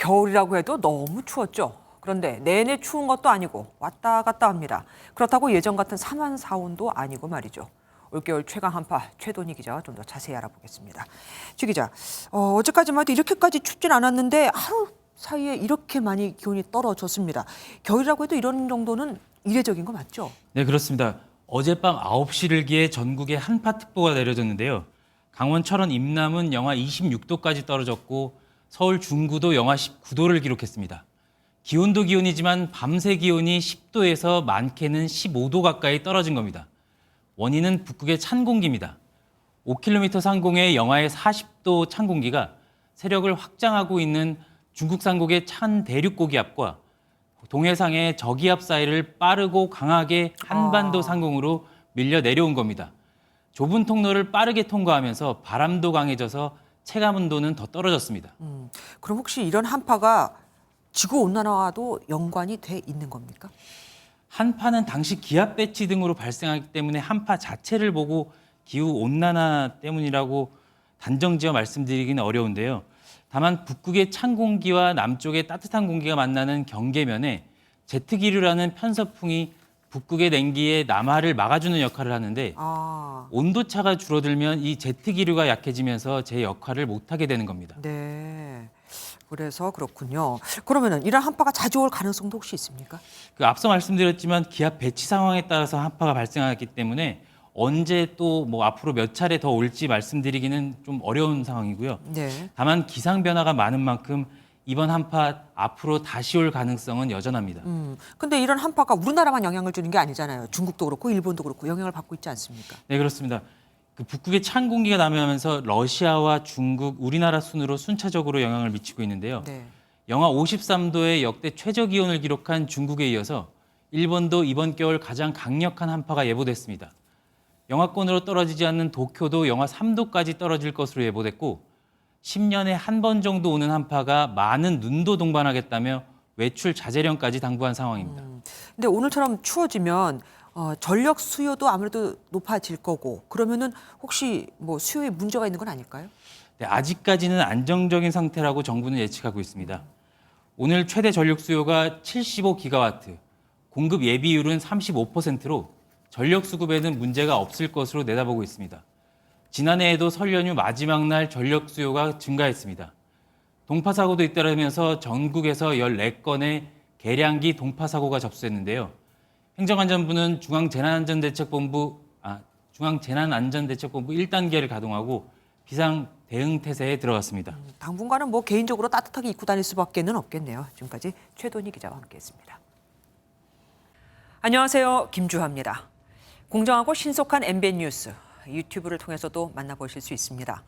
겨울이라고 해도 너무 추웠죠. 그런데 내내 추운 것도 아니고 왔다 갔다 합니다. 그렇다고 예전 같은 사만사온도 아니고 말이죠. 올겨울 최강 한파 최돈희 기자와 좀 더 자세히 알아보겠습니다. 최 기자, 어제까지만 해도 이렇게까지 춥진 않았는데 하루 사이에 이렇게 많이 기온이 떨어졌습니다. 겨울이라고 해도 이런 정도는 이례적인 거 맞죠? 네, 그렇습니다. 어젯밤 9시를 기해 전국에 한파특보가 내려졌는데요. 강원 철원 임남은 영하 26도까지 떨어졌고 서울 중구도 영하 19도를 기록했습니다. 기온도 기온이지만 밤새 기온이 10도에서 많게는 15도 가까이 떨어진 겁니다. 원인은 북극의 찬 공기입니다. 5km 상공의 영하의 40도 찬 공기가 세력을 확장하고 있는 중국 상공의 찬 대륙 고기압과 동해상의 저기압 사이를 빠르고 강하게 한반도 상공으로 밀려 내려온 겁니다. 좁은 통로를 빠르게 통과하면서 바람도 강해져서 체감 온도는 더 떨어졌습니다. 그럼 혹시 이런 한파가 지구 온난화와도 연관이 돼 있는 겁니까? 한파는 당시 기압 배치 등으로 발생하기 때문에 한파 자체를 보고 기후 온난화 때문이라고 단정지어 말씀드리기는 어려운데요. 다만 북극의 찬 공기와 남쪽의 따뜻한 공기가 만나는 경계면에 제트기류라는 편서풍이 북극의 냉기에 남하를 막아주는 역할을 하는데 온도차가 줄어들면 이 제트기류가 약해지면서 제 역할을 못하게 되는 겁니다. 네, 그래서 그렇군요. 그러면은 이런 한파가 자주 올 가능성도 혹시 있습니까? 앞서 말씀드렸지만 기압 배치 상황에 따라서 한파가 발생하기 때문에 언제 또 뭐 앞으로 몇 차례 더 올지 말씀드리기는 좀 어려운 상황이고요. 네. 다만 기상 변화가 많은 만큼 이번 한파 앞으로 다시 올 가능성은 여전합니다. 근데 이런 한파가 우리나라만 영향을 주는 게 아니잖아요. 중국도 그렇고 일본도 그렇고 영향을 받고 있지 않습니까? 네, 그렇습니다. 북극의 찬 공기가 남하면서 러시아와 중국, 우리나라 순으로 순차적으로 영향을 미치고 있는데요. 네. 영하 53도의 역대 최저 기온을 기록한 중국에 이어서 일본도 이번 겨울 가장 강력한 한파가 예보됐습니다. 영하권으로 떨어지지 않는 도쿄도 영하 3도까지 떨어질 것으로 예보됐고 10년에 한 번 정도 오는 한파가 많은 눈도 동반하겠다며 외출 자제령까지 당부한 상황입니다. 근데 오늘처럼 추워지면 전력 수요도 아무래도 높아질 거고 그러면은 혹시 뭐 수요에 문제가 있는 건 아닐까요? 네, 아직까지는 안정적인 상태라고 정부는 예측하고 있습니다. 오늘 최대 전력 수요가 75기가와트, 공급 예비율은 35%로 전력 수급에는 문제가 없을 것으로 내다보고 있습니다. 지난해에도 설 연휴 마지막 날 전력 수요가 증가했습니다. 동파 사고도 잇따르면서 전국에서 14건의 계량기 동파 사고가 접수됐는데요. 행정안전부는 중앙재난안전대책본부 1단계를 가동하고 비상 대응 태세에 들어갔습니다. 당분간은 뭐 개인적으로 따뜻하게 입고 다닐 수밖에는 없겠네요. 지금까지 최돈희 기자와 함께했습니다. 안녕하세요, 김주하입니다. 공정하고 신속한 MBN 뉴스 유튜브를 통해서도 만나보실 수 있습니다.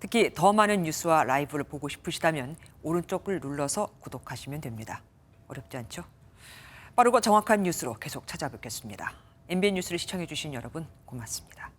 특히 더 많은 뉴스와 라이브를 보고 싶으시다면 오른쪽을 눌러서 구독하시면 됩니다. 어렵지 않죠? 빠르고 정확한 뉴스로 계속 찾아뵙겠습니다. MBN 뉴스를 시청해 주신 여러분 고맙습니다.